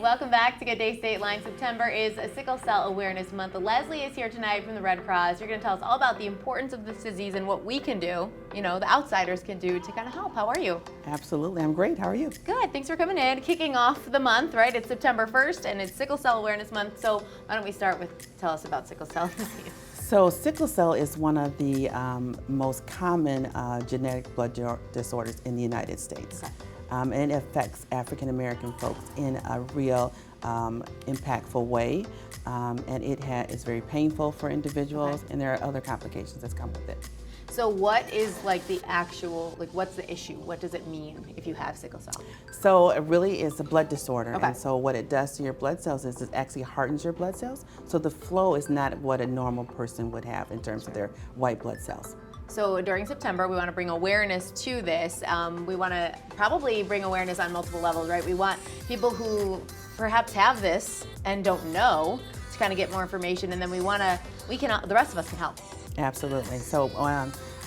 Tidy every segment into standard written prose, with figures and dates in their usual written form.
welcome back to Good Day State Line. September is a Sickle Cell Awareness Month. Leslie is here tonight from the Red Cross. You're going to tell us all about the importance of this disease and what we can do, the outsiders can do to kind of help. How are you? Absolutely. I'm great. How are you? Good. Thanks for coming in. Kicking off the month, right? It's September 1st and it's Sickle Cell Awareness Month. So why don't we start with tell us about sickle cell disease. So sickle cell is one of the most common genetic blood disorders in the United States. Okay. And it affects African American folks in a real impactful way. And it is very painful for individuals, and there are other complications that come with it. So what is what's the issue? What does it mean if you have sickle cell? So it really is a blood disorder. Okay. And so what it does to your blood cells is it actually hardens your blood cells. So the flow is not what a normal person would have in terms of their white blood cells. So during September, we want to bring awareness to this. We want to probably bring awareness on multiple levels, right? We want people who perhaps have this and don't know to kind of get more information, and then the rest of us can help. Absolutely. So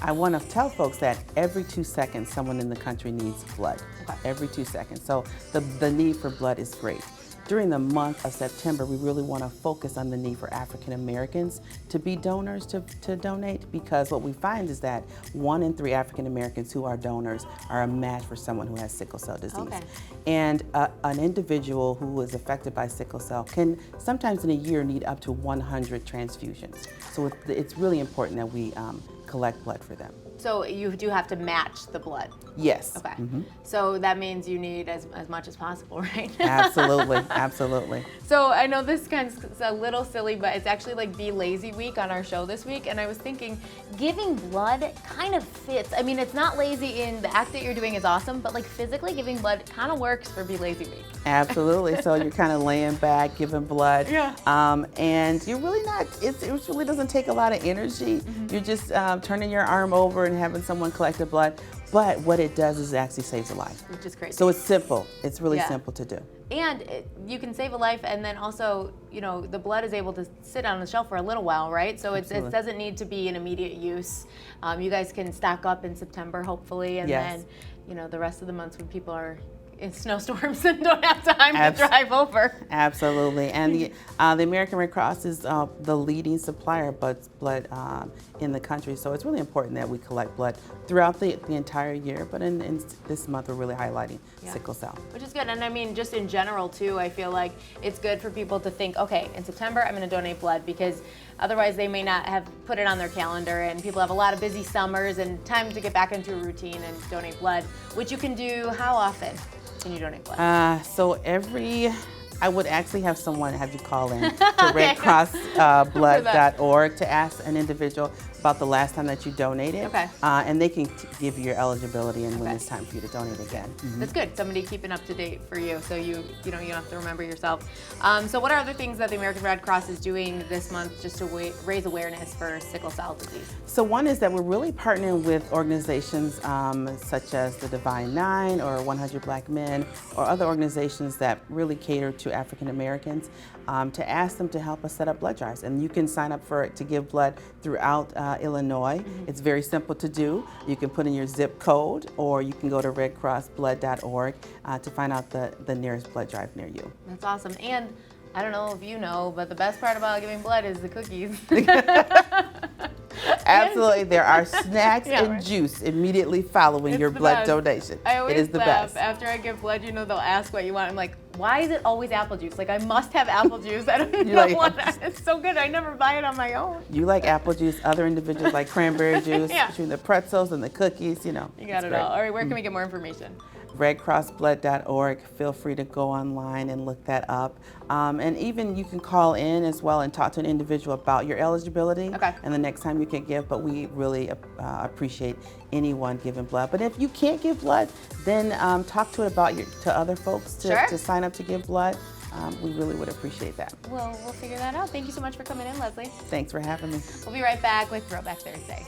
I want to tell folks that every 2 seconds, someone in the country needs blood. Okay. Every 2 seconds. So the need for blood is great. During the month of September, we really want to focus on the need for African Americans to be donors, to donate, because what we find is that 1 in 3 African Americans who are donors are a match for someone who has sickle cell disease. Okay. And an individual who is affected by sickle cell can sometimes in a year need up to 100 transfusions. So it's really important that we collect blood for them. So you do have to match the blood? Yes. Okay. Mm-hmm. So that means you need as much as possible, right? Absolutely, absolutely. So I know this kind of a little silly, but it's actually like Be Lazy Week on our show this week, and I was thinking giving blood kind of fits. I mean, it's not lazy in the act that you're doing is awesome, but like physically giving blood kind of works for Be Lazy Week. Absolutely. So you're kind of laying back, giving blood. Yeah. And you're really not, it really doesn't take a lot of energy. Mm-hmm. You're just turning your arm over and having someone collect the blood. But what it does is it actually saves a life. Which is crazy. So it's simple. It's really simple to do. And you can save a life, and then also, the blood is able to sit on the shelf for a little while, right? So it doesn't need to be an immediate use. You guys can stock up in September, hopefully, and then, the rest of the months when people are in snowstorms and don't have time to drive over. Absolutely. And the American Red Cross is the leading supplier of blood in the country. So it's really important that we collect blood throughout the entire year. But in this month, we're really highlighting sickle cell. Which is good. And I mean, just in general, too, I feel like it's good for people to think, okay, in September, I'm going to donate blood, because otherwise they may not have put it on their calendar, and people have a lot of busy summers and time to get back into a routine and donate blood, which you can do how often? Can you donate blood? I would actually have you call in to redcrossblood.org to ask an individual about the last time that you donated. Okay. And they can give you your eligibility and when it's time for you to donate again. Mm-hmm. That's good. Somebody keeping up to date for you, so you don't have to remember yourself. So what are other things that the American Red Cross is doing this month just to raise awareness for sickle cell disease? So one is that we're really partnering with organizations such as the Divine Nine or 100 Black Men or other organizations that really cater to African Americans to ask them to help us set up blood drives. And you can sign up to give blood throughout Illinois. Mm-hmm. It's very simple to do. You can put in your zip code, or you can go to redcrossblood.org to find out the nearest blood drive near you. That's awesome. And I don't know if you know, but the best part about giving blood is the cookies. Absolutely. There are snacks and juice immediately following your blood donation. I always it is the best. After I give blood, they'll ask what you want. I'm like, why is it always apple juice? Like, I must have apple juice. I don't know what. It's so good. I never buy it on my own. You like apple juice. Other individuals like cranberry juice. Between the pretzels and the cookies, You got it all. All right, where can we get more information? redcrossblood.org. Feel free to go online and look that up. And even you can call in as well and talk to an individual about your eligibility and the next time you can give. But we really appreciate anyone giving blood. But if you can't give blood, then talk to other folks to sign up to give blood. We really would appreciate that. Well, we'll figure that out. Thank you so much for coming in, Leslie. Thanks for having me. We'll be right back with Throwback Thursday.